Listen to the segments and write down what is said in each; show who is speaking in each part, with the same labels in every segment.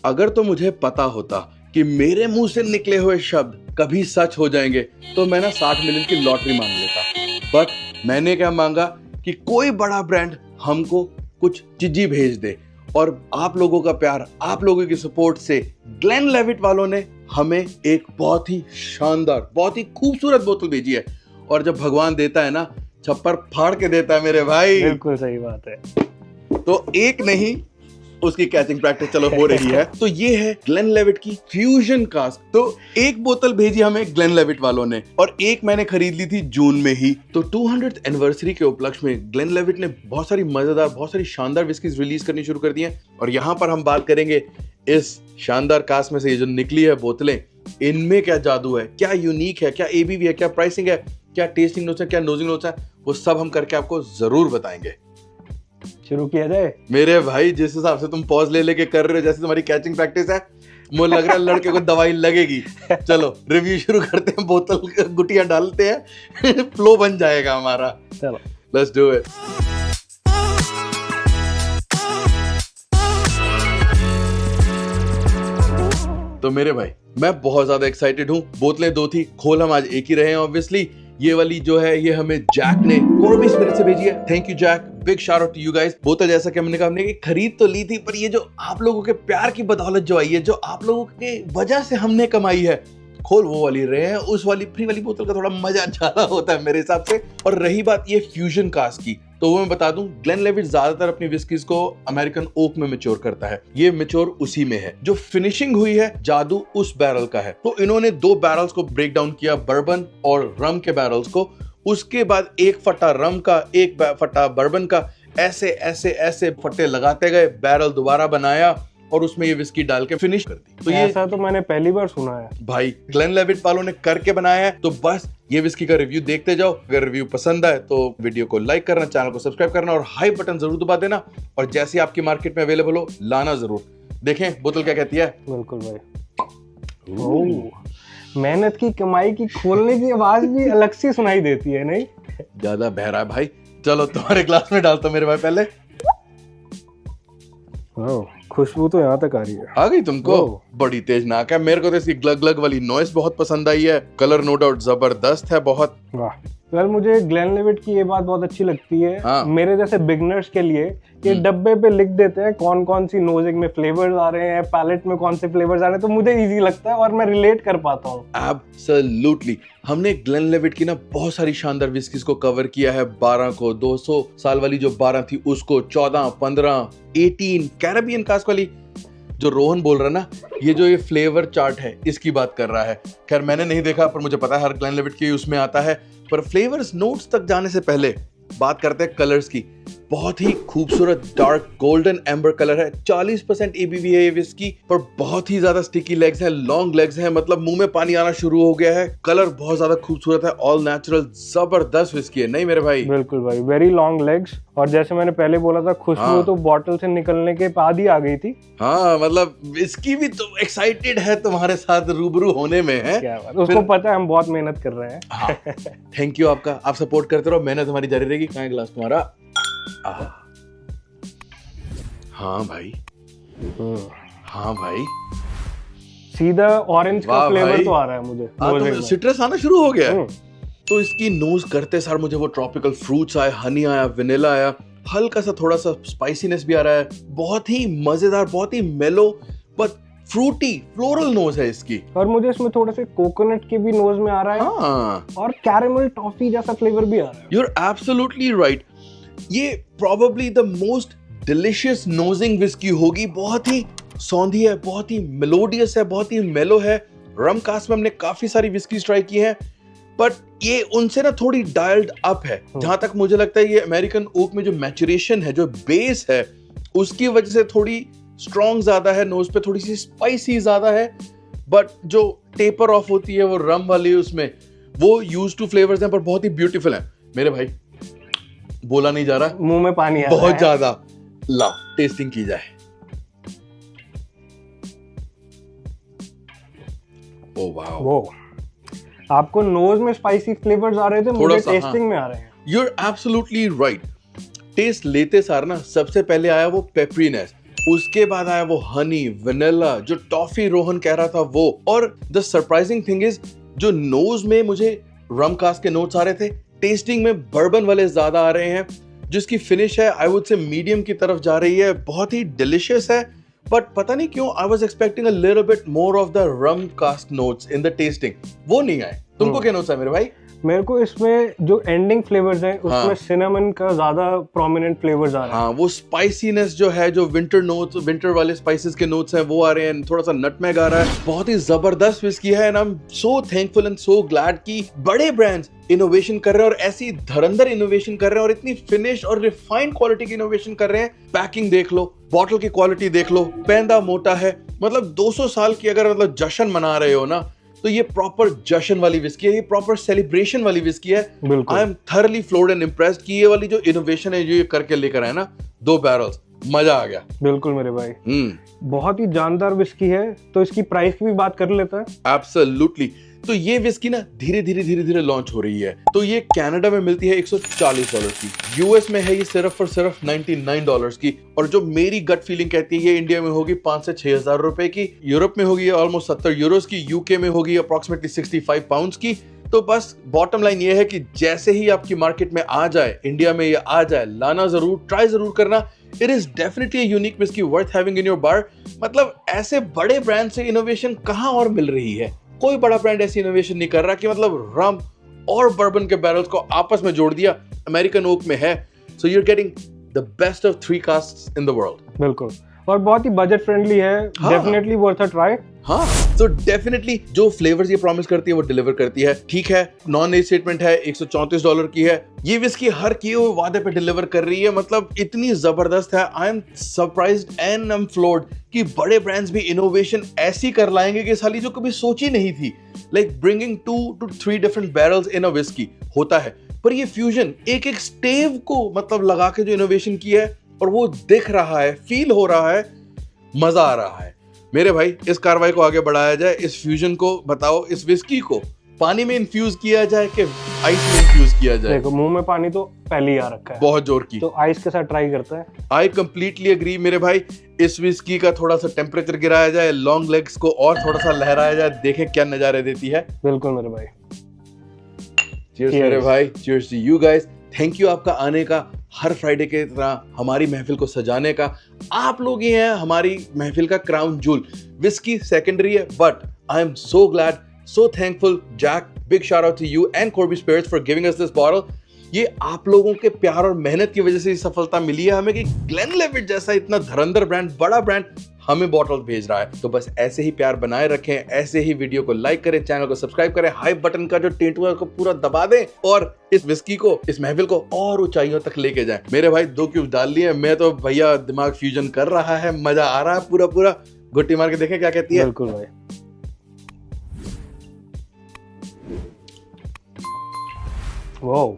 Speaker 1: अगर तो मुझे पता होता कि मेरे मुंह से निकले हुए शब्द कभी सच हो जाएंगे तो मैं ना 60 मिलियन की लॉटरी मांग लेता। बट मैंने क्या मांगा कि कोई बड़ा ब्रांड हमको कुछ चीज़ी भेज दे, और आप लोगों का प्यार, आप लोगों की सपोर्ट से ग्लेनलिवेट वालों ने हमें एक बहुत ही शानदार, बहुत ही खूबसूरत बोतल भेजी है। और जब भगवान देता है ना, छप्पर फाड़ के देता है मेरे भाई।
Speaker 2: बिल्कुल सही बात है।
Speaker 1: तो एक नहीं, उसकी कैचिंग प्रैक्टिस चलो हो रही है। तो ये है ग्लेनलिवेट की फ्यूजन कास्क। तो एक बोतल भेजी हमें ग्लेनलिवेट वालों ने, और एक मैंने खरीद ली थी जून में ही। तो 200th एनिवर्सरी के उपलक्ष्य में ग्लेनलिवेट ने बहुत सारी मजेदार, बहुत सारी शानदार विस्कीज रिलीज करनी शुरू कर दी हैं। और यहाँ पर हम बात करेंगे इस शानदार कास्क में से ये जो निकली है बोतलें, इनमें क्या जादू है, क्या यूनिक है, क्या एबीवी है, क्या प्राइसिंग है, क्या टेस्टिंग नोट्स है, क्या नोजिंग नोट्स है, वो सब हम करके आपको जरूर बताएंगे।
Speaker 2: शुरू किया जाए?
Speaker 1: मेरे भाई, जिस हिसाब से तुम पॉज ले लेके कर रहे हो, जैसे तुम्हारी कैचिंग प्रैक्टिस है, मुझे लग रहा है लड़के को दवाई लगेगी। चलो रिव्यू शुरू करते हैं, बोतल गुटिया डालते हैं, फ्लो बन जाएगा हमारा।
Speaker 2: चलो
Speaker 1: लेट्स डू इट। तो मेरे भाई, मैं बहुत ज्यादा एक्साइटेड हूँ। बोतलें दो थी, खोल हम आज एक ही रहे हैं ऑब्वियसली। ये वाली जो है ये हमें जैक ने कोरबी स्पिरिट से भेजी है। Thank you Jack, big shout out to you guys. बोतल जैसा कि हमने कहा, हमने खरीद तो ली थी, पर ये जो आप लोगों के प्यार की बदौलत जो आई है, जो आप लोगों के वजह से हमने कमाई है, खोल वो वाली रहे हैं। उस वाली फ्री वाली बोतल का थोड़ा मजा ज्यादा होता है मेरे हिसाब से। और रही बात ये फ्यूजन कास्क की, तो वो मैं बता दूं, ग्लेनलिवेट ज्यादातर अपनी विस्कीज को अमेरिकन ओक में मैच्योर करता है। ये मैच्योर उसी में है। जो फिनिशिंग हुई है, जादू उस बैरल का है। तो इन्होंने 2 बैरल्स को ब्रेक डाउन किया, बर्बन और रम के बैरल्स को। उसके बाद एक फटा रम का, एक फटा बर्बन का, ऐसे ऐसे ऐसे फटे लगाते गए, बैरल दोबारा बनाया और उसमें ये विस्की डाल के फिनिश कर दी। तो ये
Speaker 2: ऐसा तो मैंने पहली बार सुना है
Speaker 1: भाई, ग्लेनलिवेट वालों ने करके बनाया है। तो बस ये विस्की का रिव्यू देखते जाओ। अगर रिव्यू पसंद आए तो वीडियो को लाइक करना, चैनल को सब्सक्राइब करना और हाई बटन जरूर दबा देना। और जैसे आपकी मार्केट में अवेलेबल हो, लाना जरूर। देखें बोतल क्या कहती है।
Speaker 2: बिल्कुल भाई। ओह, मेहनत की कमाई की खोलने की आवाज भी अलग सी सुनाई देती है, नहीं?
Speaker 1: ज्यादा बहरा है भाई। चलो तुम्हारे ग्लास में डालता मेरे भाई पहले।
Speaker 2: खुशबू तो यहाँ तक आ रही है।
Speaker 1: आ गई तुमको? बड़ी तेज नाक है। मेरे को तो इसकी ग्लग ग्लग वाली नॉइस बहुत पसंद आई है। कलर नो डाउट जबरदस्त है बहुत।
Speaker 2: वाह। वेल, मुझे ग्लेनलिवेट की ये बात बहुत अच्छी लगती है।
Speaker 1: हाँ।
Speaker 2: मेरे जैसे बिगनर्स के लिए ये डब्बे पे लिख देते हैं कौन कौन सी नोजिंग में फ्लेवर्स आ रहे हैं, पैलेट में कौन से फ्लेवर्स आ रहे हैं, तो मुझे इजी लगता है और मैं रिलेट कर पाता हूँ।
Speaker 1: एब्सोल्युटली। हमने ग्लेनलिवेट की ना बहुत सारी शानदार विस्कीज को कवर किया है। 12 को, 200 साल वाली जो 12 थी उसको, 14, 15, 18 कैरेबियन कास्क वाली जो रोहन बोल रहा ना, ये जो ये फ्लेवर चार्ट है इसकी बात कर रहा है। खैर मैंने नहीं देखा, पर मुझे पता है हर ग्लेनलिवेट की उसमें आता है। पर फ्लेवर्स नोट्स तक जाने से पहले बात करते हैं कलर्स की। बहुत ही खूबसूरत डार्क गोल्डन एम्बर कलर है। 40% एबीवी है ये विस्की, पर बहुत ही ज्यादा स्टिकी लेग्स है, लॉन्ग लेग्स है, मतलब मुंह में पानी आना शुरू हो गया है। कलर बहुत ज्यादा खूबसूरत है, ऑल नेचुरल, जबरदस्त विस्की है, नहीं मेरे भाई?
Speaker 2: बिल्कुल भाई, वेरी लॉन्ग लेग्स। और जैसे मैंने पहले बोला था, खुशबू तो बॉटल से निकलने के बाद ही आ गई थी।
Speaker 1: हाँ, मतलब विस्की भी तो एक्साइटेड है तुम्हारे साथ रूबरू होने में है।
Speaker 2: क्या बात, उसको पता है हम बहुत मेहनत कर रहे हैं।
Speaker 1: हाँ, थैंक यू आपका। आप सपोर्ट करते रहो, मेहनत हमारी जारी रहेगी। कहाँ है ग्लास तुम्हारा? हाँ भाई, हाँ भाई,
Speaker 2: सीधा ऑरेंज का फ्लेवर तो आ रहा है मुझे।
Speaker 1: तो सिट्रस आना शुरू हो गया है। तो इसकी नोज करते सार मुझे वो ट्रॉपिकल फ्रूट्स आए, हनी आया, वेनिला आया, हल्का सा थोड़ा सा स्पाइसीनेस भी आ रहा है। बहुत ही मजेदार, बहुत ही मेलो बट फ्रूटी फ्लोरल नोज है इसकी।
Speaker 2: और मुझे इसमें थोड़ा से कोकोनट के भी नोज में आ रहा है।
Speaker 1: हाँ,
Speaker 2: और कैरेमल टॉफी जैसा फ्लेवर भी आ रहा है।
Speaker 1: You are absolutely right. ये probably the most delicious nosing whisky होगी। बहुत ही सौंधी है, बहुत ही मेलोडियस है, बहुत ही मेलो है। रम कास्ट में हमने काफी सारी विस्कीज ट्राई की हैं, बट ये उनसे ना थोड़ी डायल्ड अप है। जहां तक मुझे लगता है ये अमेरिकन ओक में जो मैचुरेशन है, जो बेस है, उसकी वजह से थोड़ी स्ट्रॉन्ग ज्यादा है, नोज पे थोड़ी सी स्पाइसी ज्यादा है। बट जो टेपर ऑफ होती है वो रम वाली, उसमें वो यूज टू फ्लेवर्स हैं, पर बहुत ही ब्यूटीफुल है मेरे भाई। बोला नहीं जा रहा,
Speaker 2: मुंह में पानी आ रहा है
Speaker 1: बहुत ज्यादा। ला टेस्टिंग की जाए। ओ वाओ,
Speaker 2: वो आपको नोज में स्पाइसी फ्लेवर्स आ रहे थे, मुझे टेस्टिंग में आ रहे हैं।
Speaker 1: You are absolutely right. Taste लेते सार ना सबसे पहले आया वो पेपरीनेस, उसके बाद आया वो हनी वनीला, जो टॉफी रोहन कह रहा था वो। और द सरप्राइजिंग थिंग इज, जो नोज में मुझे रम कास्ट के नोट्स आ रहे थे, टेस्टिंग में बर्बन वाले ज्यादा आ रहे हैं। जिसकी फिनिश है आई वुड से मीडियम की तरफ जा रही है, बहुत ही डिलिशियस है। बट पता नहीं क्यों I was expecting a little bit more of the rum cask notes in the tasting, वो नहीं आए। तुमको क्या नोट्स है मेरे भाई?
Speaker 2: मेरे को इसमें जो एंडिंग फ्लेवर्स हैं उसमें सिनेमन का ज्यादा प्रोमिनेंट फ्लेवर्स आ रहे हैं।
Speaker 1: हाँ, वो स्पाइसीनेस जो है, जो विंटर नोट्स, विंटर वाले स्पाइसेस के नोट्स हैं वो आ रहे हैं, थोड़ा सा नटमेग आ रहा है। बहुत ही जबरदस्त विस्की है and I am so thankful and so glad कि बड़े ब्रांड्स इनोवेशन कर रहे हैं और ऐसी धुरंधर इनोवेशन कर रहे हैं और इतनी फिनिश और रिफाइंड क्वालिटी की इनोवेशन कर रहे हैं। पैकिंग देख लो, बॉटल की क्वालिटी देख लो, पैंदा मोटा है। मतलब 200 साल की अगर मतलब जश्न मना रहे हो ना, तो ये प्रॉपर जश्न वाली विस्की है, ये प्रॉपर सेलिब्रेशन वाली विस्की है। I am thoroughly floored and impressed कि ये वाली जो इनोवेशन है जो ये करके लेकर आए ना, 2 बैरल्स, मजा आ गया।
Speaker 2: बिल्कुल मेरे भाई, बहुत ही जानदार विस्की है। तो इसकी प्राइस की भी बात कर लेते हैं।
Speaker 1: एब्सोल्युटली। तो ये विस्की ना धीरे धीरे लॉन्च हो रही है। तो ये कनाडा में मिलती है $140 की, यूएस में है ये सिर्फ और सिर्फ $99 की, और जो मेरी गट फीलिंग कहती है ये इंडिया में होगी 5 से 6 हजार रुपए की, यूरोप में होगी ऑलमोस्ट 70 यूरोस की, यूके में होगी अप्रोक्सीमेटली 65 पाउंड्स की। तो बस बॉटम लाइन ये है कि जैसे ही आपकी मार्केट में आ जाए, इंडिया में ये आ जाए, लाना जरूर, ट्राई जरूर करना। It is definitely unique whisky worth having in your बार। मतलब ऐसे बड़े ब्रांड से इनोवेशन कहां और मिल रही है, कोई बड़ा ब्रांड ऐसी इनोवेशन नहीं कर रहा कि मतलब रम और बर्बन के बैरल्स को आपस में जोड़ दिया। अमेरिकन ओक में है, so you are getting the best of 3 casks in the world.
Speaker 2: बिल्कुल, और बहुत ही बजट फ्रेंडली है। Definitely worth a try.
Speaker 1: हाँ, तो डेफिनेटली जो फ्लेवर्स ये प्रॉमिस करती है वो डिलीवर करती है। ठीक है, नॉन एज स्टेटमेंट है, $134 की है। ये विस्की हर किए हुए वादे पे डिलीवर कर रही है। मतलब इतनी जबरदस्त है। I am surprised and I am floored कि बड़े ब्रांड्स भी इनोवेशन ऐसी कर लाएंगे कि साली जो कभी सोची नहीं थी। Like bringing 2 to 3 different barrels in a whisky होता है, पर ये फ्यूजन एक एक स्टेव को मतलब लगा के जो इनोवेशन की है, और वो दिख रहा है, फील हो रहा है, मजा आ रहा है। मेरे भाई, इस कार्रवाई को आगे बढ़ाया जाए, इस फ्यूजन को बताओ, इस विस्की को पानी में इन्फ्यूज किया जाए कि आइस में इन्फ्यूज किया जाए?
Speaker 2: देखो, मुंह में पानी तो पहले ही आ रखा है,
Speaker 1: बहुत जोर की।
Speaker 2: तो आइस के साथ ट्राई करते हैं। आई
Speaker 1: कंप्लीटली एग्री मेरे भाई। इस विस्की का थोड़ा सा टेम्परेचर गिराया जाए, लॉन्ग लेग्स को और थोड़ा सा लहराया जाए, देखें क्या नजारे देती है।
Speaker 2: बिल्कुल मेरे भाई।
Speaker 1: चीयर्स मेरे भाई, cheers to you guys. Thank you आपका आने का, हर फ्राइडे के तरह हमारी महफिल को सजाने का। आप लोग ही हैं हमारी महफिल का क्राउन जूल। विस्की सेकेंडरी है, but I am so glad, so thankful. Jack, big shout out to you and Corby spirits for giving us this bottle. ये आप लोगों के प्यार और मेहनत की वजह से सफलता मिली है हमें कि ग्लेनलिवेट जैसा इतना धुरंधर ब्रांड, बड़ा ब्रांड हमें बॉटल भेज रहा है। तो बस ऐसे ही प्यार बनाए रखें, ऐसे ही वीडियो को लाइक करें, चैनल को सब्सक्राइब करें, हाइप बटन का जो टेंटुआ को पूरा दबा दें और इस विस्की को, इस महफिल को और ऊंचाइयों तक लेके जाएं। मेरे भाई 2 क्यूब डाल लिए, मैं तो भैया दिमाग फ्यूजन कर रहा है, मजा आ रहा है पूरा। गुट्टी मार के देखें क्या कहती है।
Speaker 2: बिल्कुल भाई। वाओ,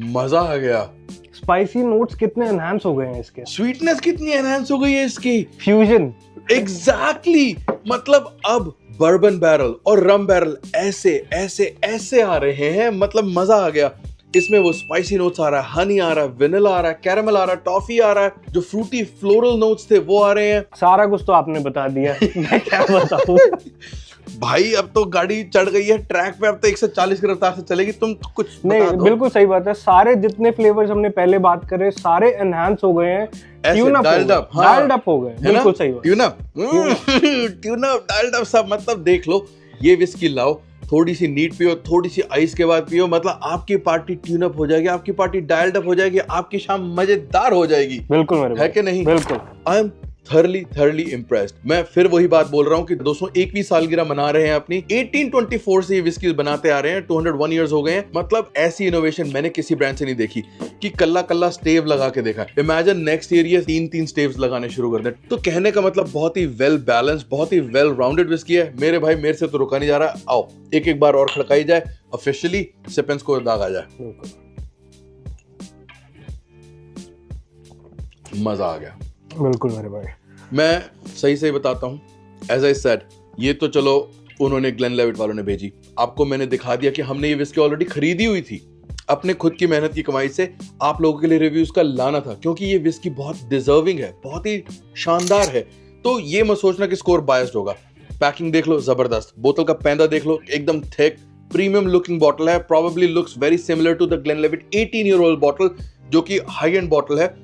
Speaker 1: मजा आ गया।
Speaker 2: स्पाइसी नोट्स कितने एनहांस हो गए हैं इसके,
Speaker 1: स्वीटनेस कितनी एनहांस हो गई है इसकी,
Speaker 2: फ्यूजन।
Speaker 1: एग्जैक्टली मतलब अब बर्बन बैरल और रम बैरल ऐसे आ रहे हैं। मतलब मजा आ गया। इसमें वो स्पाइसी नोट्स आ रहा है, हनी आ रहा है, वेनिला आ रहा है, कैरामल आ रहा है, टॉफी आ रहा है, जो फ्रूटी फ्लोरल नोट्स थे वो आ रहे हैं।
Speaker 2: सारा कुछ तो आपने बता दिया, मैं क्या बताऊं।
Speaker 1: भाई अब तो गाड़ी चढ़ गई है ट्रैक पे, अब तो 140 की रफ्तार से चलेगी। तुम कुछ
Speaker 2: नहीं, बिल्कुल सही बात है। सारे जितने फ्लेवर्स हमने पहले बात करे सारे एनहांस हो गए हैं, डाइल्ड अप हो गए। बिल्कुल सही बात।
Speaker 1: ट्यून अप, डाइल्ड अप सब। मतलब देख लो, ये विस्की लाओ, थोड़ी सी नीट पियो, थोड़ी सी आइस के बाद पियो, मतलब आपकी पार्टी ट्यून अप हो जाएगी, आपकी पार्टी डाइल्ड अप हो जाएगी, आपकी शाम मजेदार हो जाएगी।
Speaker 2: बिल्कुल मेरे
Speaker 1: है कि नहीं?
Speaker 2: बिल्कुल।
Speaker 1: I am thoroughly impressed. मैं फिर वही बात बोल रहा हूँ कि 201वीं सालगिरह मना रहे हैं अपनी। 1824 से ये विस्की बनाते आ रहे हैं, 201 इयर्स हो गए हैं। मतलब ऐसी इनोवेशन मैंने किसी ब्रांड से नहीं देखी कि कल्ला स्टेव लगा के देखा। इमेजिन नेक्स्ट ईयर ये 3 स्टेव्स लगाने शुरू कर दें। तो कहने का मतलब बहुत ही वेल बैलेंस्ड, बहुत ही वेल राउंडेड विस्की है। मेरे भाई, मेरे से तो रुका नहीं जा रहा। आओ एक बार और खड़काई जाए, ऑफिशियली सिपेंस को दाग आ जाए। मजा आ गया।
Speaker 2: बिल्कुल मेरे भाई।
Speaker 1: मैं सही बताता हूँ, एज आई सेड, ये तो चलो उन्होंने ग्लेनलिवेट वालों ने भेजी, आपको मैंने दिखा दिया कि हमने ये विस्की ऑलरेडी खरीदी हुई थी। अपने खुद की मेहनत की कमाई से आप लोगों के लिए रिव्यूज का लाना था, क्योंकि ये विस्की बहुत डिजर्विंग है, बहुत ही शानदार है। तो ये मत सोचना कि स्कोर बायस्ड होगा। पैकिंग देख लो, जबरदस्त। बोतल का पैंदा देख लो, एकदम थिक प्रीमियम लुकिंग बॉटल है। Probably looks very similar to the Glenlivet 18-year-old bottle, जो कि हाई एंड बॉटल है,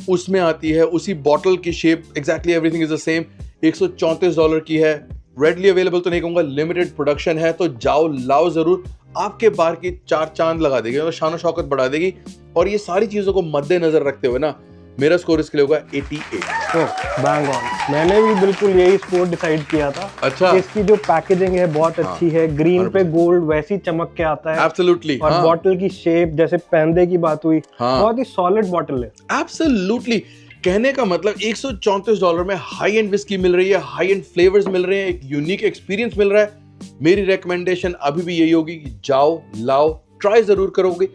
Speaker 1: उसमें आती है। उसी बॉटल की shape, exactly everything is the same. $134 की है। रेडली अवेलेबल तो नहीं कहूंगा, लिमिटेड प्रोडक्शन है, तो जाओ लाओ जरूर। आपके बार की 4 चांद लगा देगी, मतलब शान शौकत बढ़ा देगी। और ये सारी चीजों को मद्देनजर रखते हुए ना, मेरा स्कोर इसके लिए होगा 88।
Speaker 2: Bang on. मैंने भी बिल्कुल यही स्कोर डिसाइड किया था।
Speaker 1: अच्छा।
Speaker 2: इसकी जो पैकेजिंग है बहुत अच्छी है, ग्रीन पे गोल्ड वैसी चमक के आता है।
Speaker 1: एब्सोल्युटली।
Speaker 2: और बॉटल की शेप, जैसे पैंदे की बात हुई, बहुत ही सॉलिड बॉटल है।
Speaker 1: एब्सोल्युटली। कहने का मतलब $134 में हाई एंड विस्की मिल रही है, हाई एंड फ्लेवर्स मिल रहे हैं, एक यूनिक एक्सपीरियंस मिल रहा है। मेरी रिकमेंडेशन अभी भी यही होगी कि जाओ लाओ, ट्राई जरूर करोगे,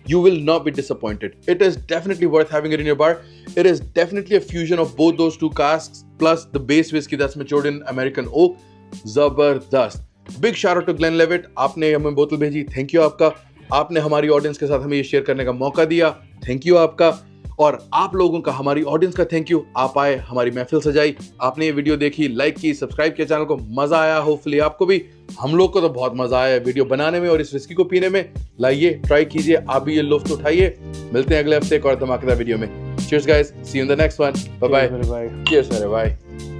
Speaker 1: you will not be disappointed. It is definitely worth having it in your bar. It is definitely a fusion of both those two casks plus the base whiskey that's matured in American oak. जबरदस्त। Big shout out to Glenlivet. आपने हमें बोतल भेजी, thank you आपका। आपने हमारी audience के साथ हमें ये शेयर करने का मौका दिया, थैंक यू आपका। और आप लोगों का, हमारी ऑडियंस का थैंक यू। आप आए, हमारी महफिल सजाई, आपने ये वीडियो देखी, लाइक की, सब्सक्राइब किया चैनल को, मजा आया। होपफुली आपको भी। हम लोग को तो बहुत मजा आया वीडियो बनाने में और इस विस्की को पीने में। लाइए, ट्राई कीजिए, आप भी ये लुत्फ उठाइए। मिलते हैं अगले हफ्ते एक और धमाकेदार वीडियो में। Cheers guys, see you in the next one. Bye bye.
Speaker 2: Cheers, bye.
Speaker 1: Cheers मेरे भाई।